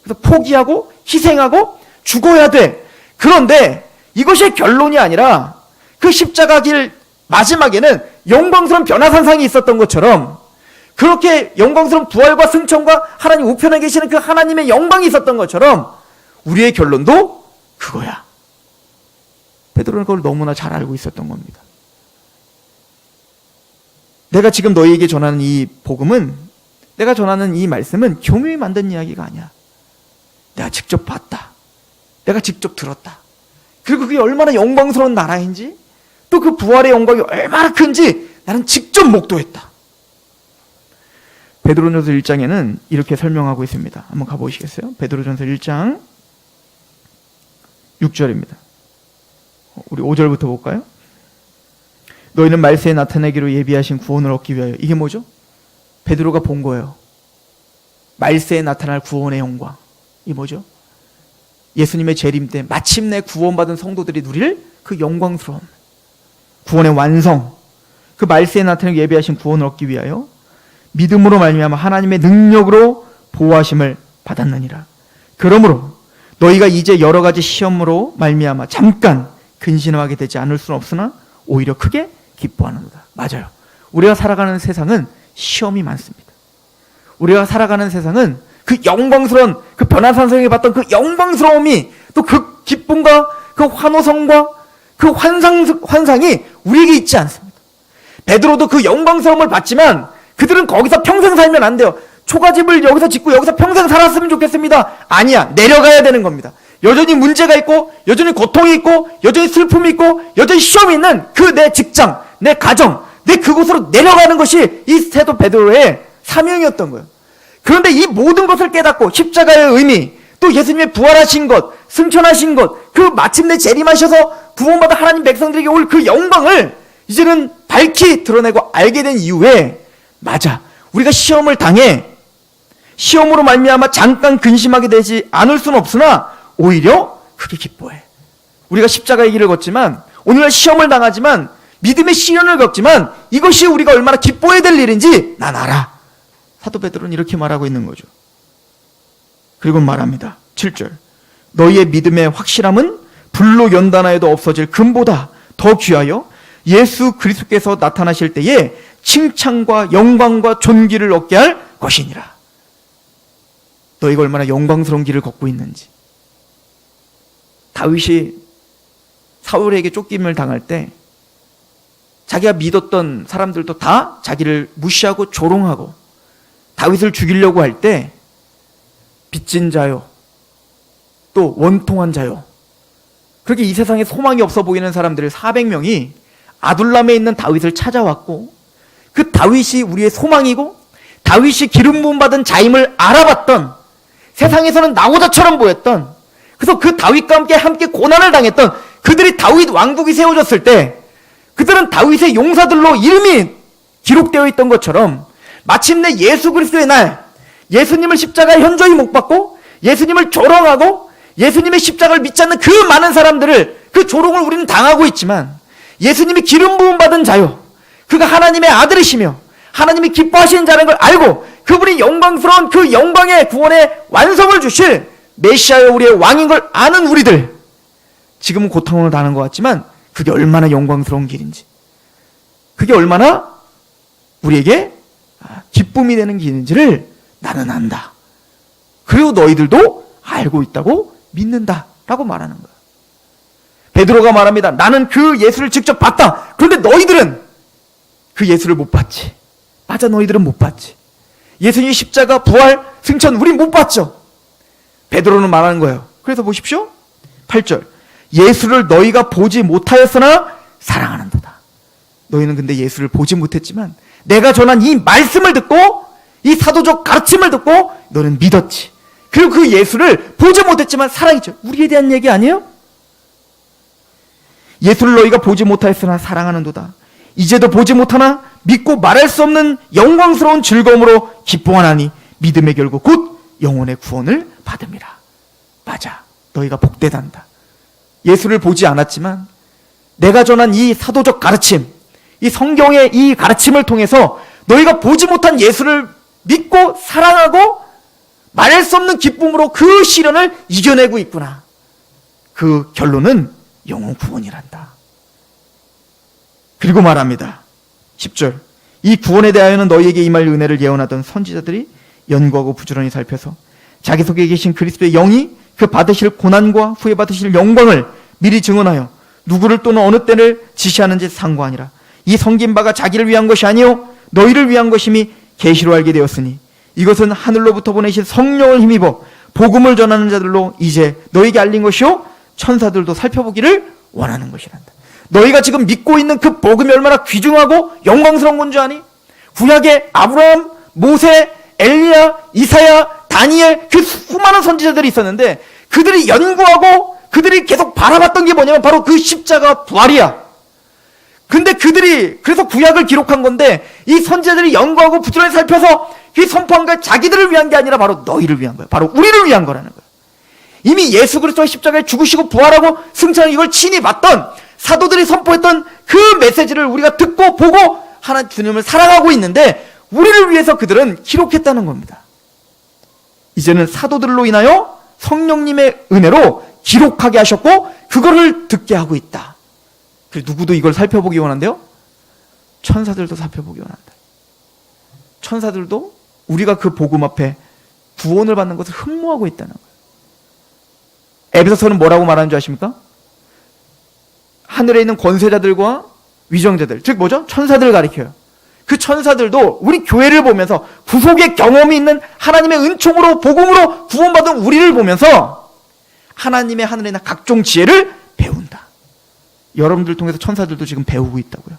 그래서 포기하고 희생하고 죽어야 돼. 그런데 이것이 결론이 아니라 그 십자가 길 마지막에는 영광스러운 변화산상이 있었던 것처럼 그렇게 영광스러운 부활과 승천과 하나님 우편에 계시는 그 하나님의 영광이 있었던 것처럼 우리의 결론도 그거야. 베드로는 그걸 너무나 잘 알고 있었던 겁니다. 내가 지금 너희에게 전하는 이 복음은, 내가 전하는 이 말씀은 교묘히 만든 이야기가 아니야. 내가 직접 봤다. 내가 직접 들었다. 그리고 그게 얼마나 영광스러운 나라인지, 또 그 부활의 영광이 얼마나 큰지 나는 직접 목도했다. 베드로전서 1장에는 이렇게 설명하고 있습니다. 한번 가보시겠어요? 베드로전서 1장 6절입니다. 우리 5절부터 볼까요? 너희는 말세에 나타내기로 예비하신 구원을 얻기 위하여. 이게 뭐죠? 베드로가 본 거예요. 말세에 나타날 구원의 영광. 이게 뭐죠? 예수님의 재림 때 마침내 구원받은 성도들이 누릴 그 영광스러움, 구원의 완성, 그 말세에 나타내기로 예비하신 구원을 얻기 위하여 믿음으로 말미암아 하나님의 능력으로 보호하심을 받았느니라. 그러므로 너희가 이제 여러 가지 시험으로 말미암아 잠깐 근신하게 되지 않을 수는 없으나 오히려 크게 기뻐하는도다. 맞아요. 우리가 살아가는 세상은 시험이 많습니다. 우리가 살아가는 세상은 그 영광스러운, 그 변화산성에 봤던 그 영광스러움이, 또 그 기쁨과 그 환호성과 그 환상이 우리에게 있지 않습니다. 베드로도 그 영광스러움을 봤지만 그들은 거기서 평생 살면 안 돼요. 초가집을 여기서 짓고 여기서 평생 살았으면 좋겠습니다. 아니야. 내려가야 되는 겁니다. 여전히 문제가 있고, 여전히 고통이 있고, 여전히 슬픔이 있고, 여전히 시험이 있는 그 내 직장, 내 가정, 내 그곳으로 내려가는 것이 이 사도 베드로의 사명이었던 거예요. 그런데 이 모든 것을 깨닫고 십자가의 의미, 또 예수님의 부활하신 것, 승천하신 것, 그 마침내 재림하셔서 구원받아 하나님 백성들에게 올 그 영광을 이제는 밝히 드러내고 알게 된 이후에, 맞아, 우리가 시험을 당해 시험으로 말미암아 잠깐 근심하게 되지 않을 수는 없으나 오히려 크게 기뻐해. 우리가 십자가의 길을 걷지만, 오늘날 시험을 당하지만, 믿음의 시련을 겪지만 이것이 우리가 얼마나 기뻐해야 될 일인지 난 알아. 사도 베드로는 이렇게 말하고 있는 거죠. 그리고 말합니다. 7절. 너희의 믿음의 확실함은 불로 연단하여도 없어질 금보다 더 귀하여 예수 그리스도께서 나타나실 때에 칭찬과 영광과 존귀를 얻게 할 것이니라. 너희가 얼마나 영광스러운 길을 걷고 있는지. 다윗이 사울에게 쫓김을 당할 때 자기가 믿었던 사람들도 다 자기를 무시하고 조롱하고 다윗을 죽이려고 할 때 빚진 자요, 또 원통한 자요, 그렇게 이 세상에 소망이 없어 보이는 사람들 400명이 아둘람에 있는 다윗을 찾아왔고, 그 다윗이 우리의 소망이고 다윗이 기름 부음 받은 자임을 알아봤던, 세상에서는 나고자처럼 보였던, 그래서 그 다윗과 함께 고난을 당했던 그들이 다윗 왕국이 세워졌을 때 그들은 다윗의 용사들로 이름이 기록되어 있던 것처럼 마침내 예수 그리스도의 날, 예수님을 십자가에 현저히 못 박고 예수님을 조롱하고 예수님의 십자가를 믿지 않는 그 많은 사람들을, 그 조롱을 우리는 당하고 있지만 예수님이 기름 부음 받은 자요, 그가 하나님의 아들이시며 하나님이 기뻐하시는 자라는 걸 알고 그분이 영광스러운 그 영광의 구원의 완성을 주실 메시아여 우리의 왕인 걸 아는 우리들, 지금은 고통을 당하는 것 같지만 그게 얼마나 영광스러운 길인지, 그게 얼마나 우리에게 기쁨이 되는 길인지를 나는 안다. 그리고 너희들도 알고 있다고 믿는다 라고 말하는 거야. 베드로가 말합니다. 나는 그 예수를 직접 봤다. 그런데 너희들은 그 예수를 못 봤지. 맞아, 너희들은 못 봤지. 예수님의 십자가, 부활, 승천 우린 못 봤죠. 베드로는 말하는 거예요. 그래서 보십시오. 8절. 예수를 너희가 보지 못하였으나 사랑하는도다. 너희는 근데 예수를 보지 못했지만 내가 전한 이 말씀을 듣고 이 사도적 가르침을 듣고 너는 믿었지. 그리고 그 예수를 보지 못했지만 사랑했죠. 우리에 대한 얘기 아니에요? 예수를 너희가 보지 못하였으나 사랑하는도다. 이제도 보지 못하나 믿고 말할 수 없는 영광스러운 즐거움으로 기뻐하나니 믿음의 결국 곧 영혼의 구원을 받음이라. 맞아, 너희가 복되단다. 예수를 보지 않았지만 내가 전한 이 사도적 가르침, 이 성경의 이 가르침을 통해서 너희가 보지 못한 예수를 믿고 사랑하고 말할 수 없는 기쁨으로 그 시련을 이겨내고 있구나. 그 결론은 영혼 구원이란다. 그리고 말합니다. 10절. 이 구원에 대하여는 너희에게 임할 은혜를 예언하던 선지자들이 연구하고 부지런히 살펴서 자기 속에 계신 그리스도의 영이 그 받으실 고난과 후에 받으실 영광을 미리 증언하여 누구를 또는 어느 때를 지시하는지 상고하니라. 이 섬긴 바가 자기를 위한 것이 아니요 너희를 위한 것임이 계시로 알게 되었으니 이것은 하늘로부터 보내신 성령을 힘입어 복음을 전하는 자들로 이제 너희에게 알린 것이요 천사들도 살펴보기를 원하는 것이란다. 너희가 지금 믿고 있는 그 복음이 얼마나 귀중하고 영광스러운 건 줄 아니? 구약의 아브라함, 모세, 엘리야, 이사야, 다니엘, 그 수많은 선지자들이 있었는데 그들이 연구하고 그들이 계속 바라봤던 게 뭐냐면 바로 그 십자가 부활이야. 근데 그들이 그래서 구약을 기록한 건데 이 선지자들이 연구하고 부지런히 살펴서 그 선포한 게 자기들을 위한 게 아니라 바로 너희를 위한 거야. 바로 우리를 위한 거라는 거야. 이미 예수 그리스도의 십자가에 죽으시고 부활하고 승천한 이걸 친히 봤던 사도들이 선포했던 그 메시지를 우리가 듣고 보고 하나님 주님을 사랑하고 있는데 우리를 위해서 그들은 기록했다는 겁니다. 이제는 사도들로 인하여 성령님의 은혜로 기록하게 하셨고 그거를 듣게 하고 있다. 그리고 누구도 이걸 살펴보기 원한대요? 천사들도 살펴보기 원한다. 천사들도 우리가 그 복음 앞에 구원을 받는 것을 흠모하고 있다는 거예요. 에베소서는 뭐라고 말하는 줄 아십니까? 하늘에 있는 권세자들과 위정자들, 즉 뭐죠? 천사들을 가리켜요. 그 천사들도 우리 교회를 보면서 구속의 경험이 있는 하나님의 은총으로 복음으로 구원받은 우리를 보면서 하나님의 하늘에 있는 각종 지혜를 배운다. 여러분들 통해서 천사들도 지금 배우고 있다고요.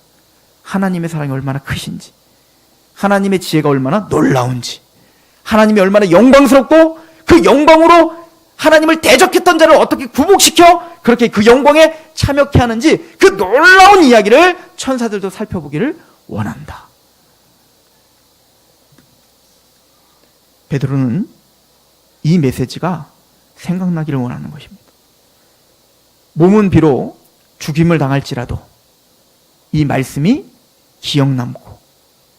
하나님의 사랑이 얼마나 크신지, 하나님의 지혜가 얼마나 놀라운지, 하나님이 얼마나 영광스럽고 그 영광으로 하나님을 대적했던 자를 어떻게 구복시켜 그렇게 그 영광에 참여케 하는지 그 놀라운 이야기를 천사들도 살펴보기를 원한다. 베드로는 이 메시지가 생각나기를 원하는 것입니다. 몸은 비록 죽임을 당할지라도 이 말씀이 기억 남고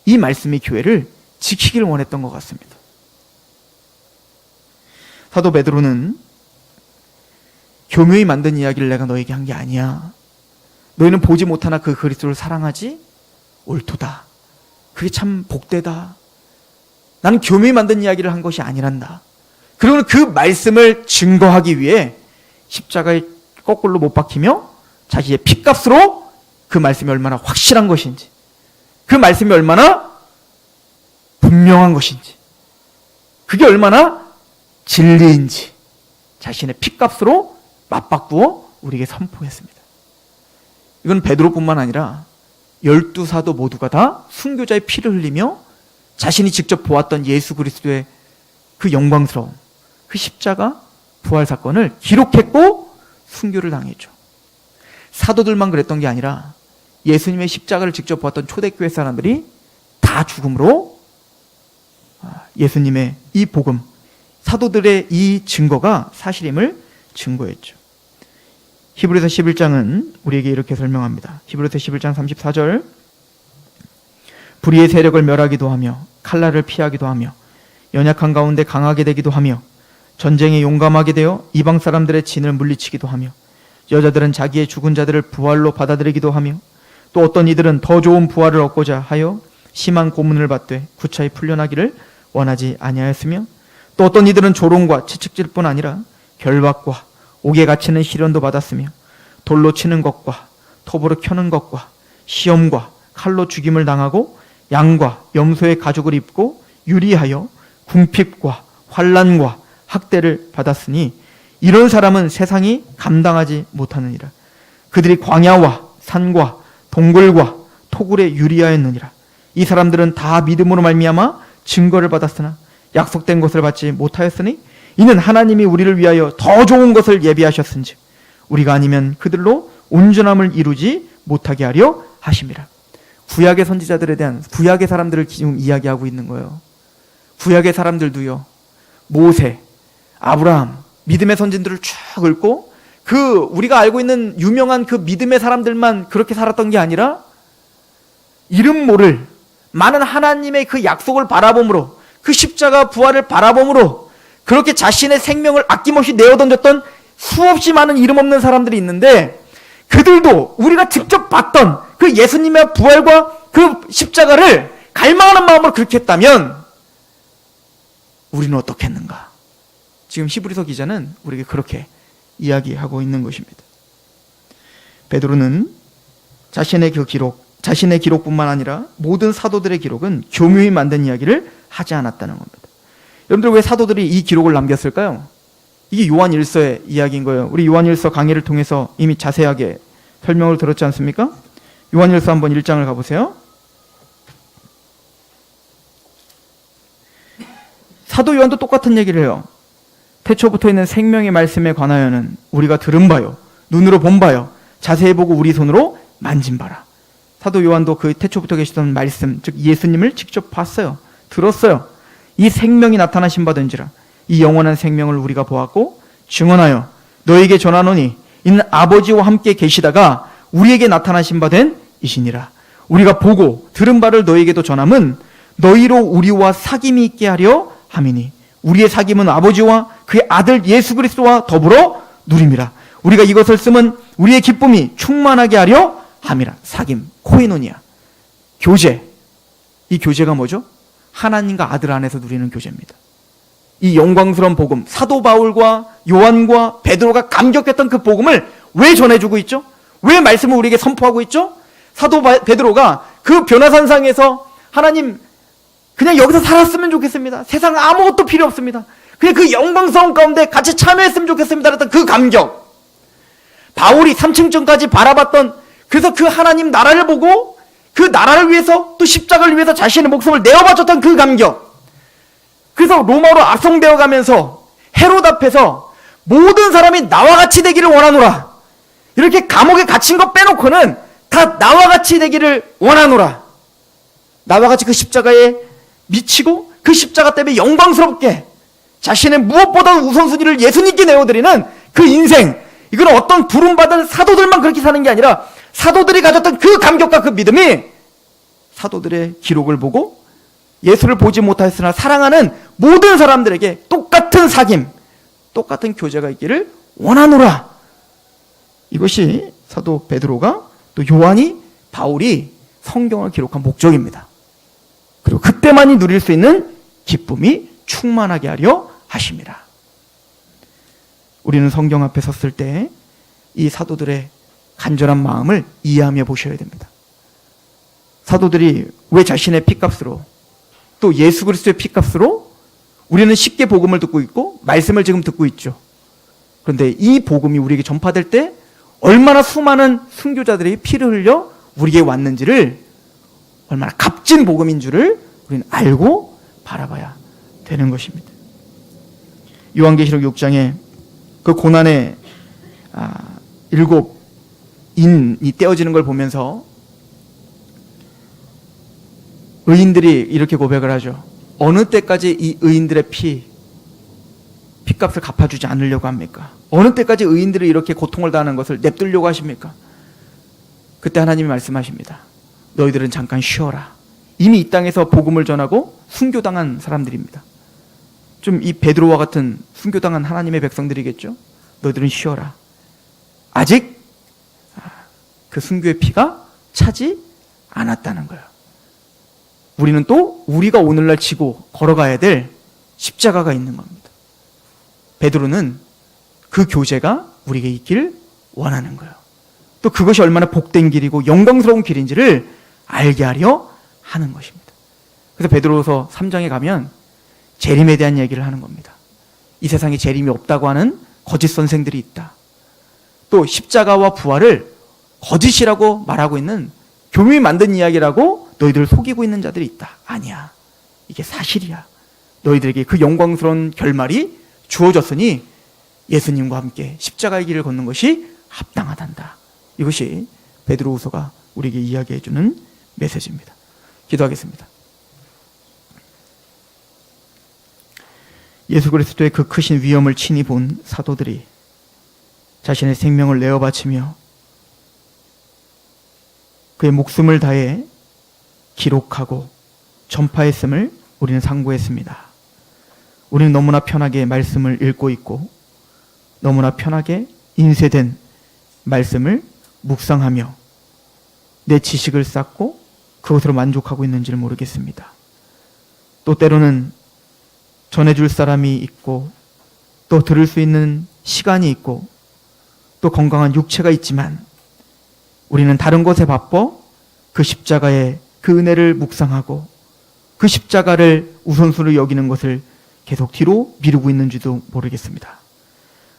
이 말씀이 교회를 지키기를 원했던 것 같습니다. 사도 베드로는 교묘히 만든 이야기를 내가 너에게 한 게 아니야. 너희는 보지 못하나 그 그리스도를 사랑하지 옳도다. 그게 참 복되다. 나는 교묘히 만든 이야기를 한 것이 아니란다. 그리고 그 말씀을 증거하기 위해 십자가에 거꾸로 못 박히며 자기의 피값으로 그 말씀이 얼마나 확실한 것인지, 그 말씀이 얼마나 분명한 것인지, 그게 얼마나 진리인지 자신의 피값으로 맞바꾸어 우리에게 선포했습니다. 이건 베드로뿐만 아니라 12사도 모두가 다 순교자의 피를 흘리며 자신이 직접 보았던 예수 그리스도의 그 영광스러운 그 십자가 부활 사건을 기록했고 순교를 당했죠. 사도들만 그랬던 게 아니라 예수님의 십자가를 직접 보았던 초대교회 사람들이 다 죽음으로 예수님의 이 복음, 사도들의 이 증거가 사실임을 증거했죠. 히브리서 11장은 우리에게 이렇게 설명합니다. 히브리서 11장 34절, 불의의 세력을 멸하기도 하며 칼날을 피하기도 하며 연약한 가운데 강하게 되기도 하며 전쟁에 용감하게 되어 이방 사람들의 진을 물리치기도 하며 여자들은 자기의 죽은 자들을 부활로 받아들이기도 하며 또 어떤 이들은 더 좋은 부활을 얻고자 하여 심한 고문을 받되 구차히 풀려나기를 원하지 아니하였으며 또 어떤 이들은 조롱과 채찍질뿐 아니라 결박과 옥에 갇히는 시련도 받았으며 돌로 치는 것과 톱으로 켜는 것과 시험과 칼로 죽임을 당하고 양과 염소의 가죽을 입고 유리하여 궁핍과 환난과 학대를 받았으니 이런 사람은 세상이 감당하지 못하느니라. 그들이 광야와 산과 동굴과 토굴에 유리하였느니라. 이 사람들은 다 믿음으로 말미암아 증거를 받았으나 약속된 것을 받지 못하였으니 이는 하나님이 우리를 위하여 더 좋은 것을 예비하셨은즉 우리가 아니면 그들로 온전함을 이루지 못하게 하려 하심이라. 구약의 선지자들에 대한 구약의 사람들을 지금 이야기하고 있는 거예요. 구약의 사람들도요, 모세, 아브라함, 믿음의 선진들을 쭉 읽고 그 우리가 알고 있는 유명한 그 믿음의 사람들만 그렇게 살았던 게 아니라 이름 모를 많은 하나님의 그 약속을 바라봄으로 그 십자가 부활을 바라봄으로 그렇게 자신의 생명을 아낌없이 내어던졌던 수없이 많은 이름 없는 사람들이 있는데 그들도 우리가 직접 봤던 그 예수님의 부활과 그 십자가를 갈망하는 마음으로 그렇게 했다면 우리는 어떻겠는가? 지금 히브리서 기자는 우리에게 그렇게 이야기하고 있는 것입니다. 베드로는 자신의 기록뿐만 아니라 모든 사도들의 기록은 교묘히 만든 이야기를 하지 않았다는 겁니다. 여러분들 왜 사도들이 이 기록을 남겼을까요? 이게 요한일서의 이야기인 거예요. 우리 요한일서 강의를 통해서 이미 자세하게 설명을 들었지 않습니까? 요한일서 한번 1장을 가보세요. 사도 요한도 똑같은 얘기를 해요. 태초부터 있는 생명의 말씀에 관하여는 우리가 들은 바요, 눈으로 본 바요, 자세히 보고 우리 손으로 만진 바라. 사도 요한도 그 태초부터 계시던 말씀, 즉 예수님을 직접 봤어요. 들었어요. 이 생명이 나타나신 바든지라 이 영원한 생명을 우리가 보았고 증언하여 너에게 전하노니 이는 아버지와 함께 계시다가 우리에게 나타나신 바 된 이시니라. 우리가 보고 들은 바를 너에게도 전함은 너희로 우리와 사귐이 있게 하려 함이니 우리의 사귐은 아버지와 그의 아들 예수 그리스도와 더불어 누림이라. 우리가 이것을 쓰면 우리의 기쁨이 충만하게 하려 함이라. 사귐, 코이노니아, 교제. 이 교제가 뭐죠? 하나님과 아들 안에서 누리는 교제입니다. 이 영광스러운 복음, 사도 바울과 요한과 베드로가 감격했던 그 복음을 왜 전해주고 있죠? 왜 말씀을 우리에게 선포하고 있죠? 사도 베드로가 그 변화산상에서 하나님 그냥 여기서 살았으면 좋겠습니다. 세상 아무것도 필요 없습니다. 그냥 그 영광스러운 가운데 같이 참여했으면 좋겠습니다. 그랬던 그 감격. 바울이 3층전까지 바라봤던, 그래서 그 하나님 나라를 보고 그 나라를 위해서 또 십자가를 위해서 자신의 목숨을 내어바쳤던 그 감격. 그래서 로마로 악송되어 가면서 헤롯 앞에서 모든 사람이 나와 같이 되기를 원하노라. 이렇게 감옥에 갇힌 거 빼놓고는 다 나와 같이 되기를 원하노라. 나와 같이 그 십자가에 미치고 그 십자가 때문에 영광스럽게 자신의 무엇보다 우선순위를 예수님께 내어드리는 그 인생. 이건 어떤 부름받은 사도들만 그렇게 사는 게 아니라 사도들이 가졌던 그 감격과 그 믿음이 사도들의 기록을 보고 예수를 보지 못하였으나 사랑하는 모든 사람들에게 똑같은 사귐, 똑같은 교제가 있기를 원하노라. 이것이 사도 베드로가 또 요한이, 바울이 성경을 기록한 목적입니다. 그리고 그때만이 누릴 수 있는 기쁨이 충만하게 하려 하십니다. 우리는 성경 앞에 섰을 때 이 사도들의 간절한 마음을 이해하며 보셔야 됩니다. 사도들이 왜 자신의 피값으로, 또 예수 그리스도의 피값으로 우리는 쉽게 복음을 듣고 있고 말씀을 지금 듣고 있죠. 그런데 이 복음이 우리에게 전파될 때 얼마나 수많은 순교자들이 피를 흘려 우리에게 왔는지를, 얼마나 값진 복음인 줄을 우리는 알고 바라봐야 되는 것입니다. 요한계시록 6장에 그 고난의 7인이 떼어지는 걸 보면서 의인들이 이렇게 고백을 하죠. 어느 때까지 이 의인들의 피값을 갚아주지 않으려고 합니까? 어느 때까지 의인들이 이렇게 고통을 당하는 것을 냅두려고 하십니까? 그때 하나님이 말씀하십니다. 너희들은 잠깐 쉬어라. 이미 이 땅에서 복음을 전하고 순교당한 사람들입니다. 좀 이 베드로와 같은 순교당한 하나님의 백성들이겠죠. 너희들은 쉬어라. 아직 그 순교의 피가 차지 않았다는 거예요. 우리는 또 우리가 오늘날 지고 걸어가야 될 십자가가 있는 겁니다. 베드로는 그 교제가 우리에게 있길 원하는 거예요. 또 그것이 얼마나 복된 길이고 영광스러운 길인지를 알게 하려 하는 것입니다. 그래서 베드로서 3장에 가면 재림에 대한 얘기를 하는 겁니다. 이 세상에 재림이 없다고 하는 거짓 선생들이 있다. 또 십자가와 부활을 거짓이라고 말하고 있는, 교묘히 만든 이야기라고 너희들을 속이고 있는 자들이 있다. 아니야. 이게 사실이야. 너희들에게 그 영광스러운 결말이 주어졌으니 예수님과 함께 십자가의 길을 걷는 것이 합당하단다. 이것이 베드로후서가 우리에게 이야기해 주는 메시지입니다. 기도하겠습니다. 예수 그리스도의 그 크신 위엄을 친히 본 사도들이 자신의 생명을 내어 바치며 그의 목숨을 다해 기록하고 전파했음을 우리는 상고했습니다. 우리는 너무나 편하게 말씀을 읽고 있고 너무나 편하게 인쇄된 말씀을 묵상하며 내 지식을 쌓고 그것으로 만족하고 있는지를 모르겠습니다. 또 때로는 전해줄 사람이 있고 또 들을 수 있는 시간이 있고 또 건강한 육체가 있지만 우리는 다른 것에 바빠 그 십자가의 그 은혜를 묵상하고 그 십자가를 우선순위로 여기는 것을 계속 뒤로 미루고 있는지도 모르겠습니다.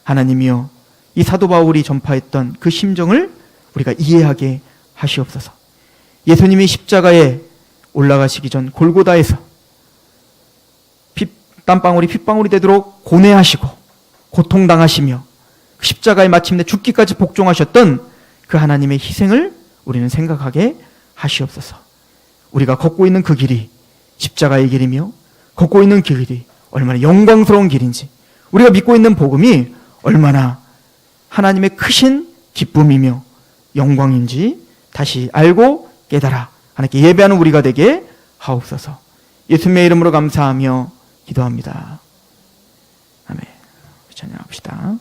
하나님이여, 이 사도 바울이 전파했던 그 심정을 우리가 이해하게 하시옵소서. 예수님이 십자가에 올라가시기 전 골고다에서 땀방울이 핏방울이 되도록 고뇌하시고 고통당하시며 십자가에 마침내 죽기까지 복종하셨던 그 하나님의 희생을 우리는 생각하게 하시옵소서. 우리가 걷고 있는 그 길이 십자가의 길이며 걷고 있는 그 길이 얼마나 영광스러운 길인지, 우리가 믿고 있는 복음이 얼마나 하나님의 크신 기쁨이며 영광인지 다시 알고 깨달아 하나님께 예배하는 우리가 되게 하옵소서. 예수님의 이름으로 감사하며 기도합니다. 아멘. 찬양합시다.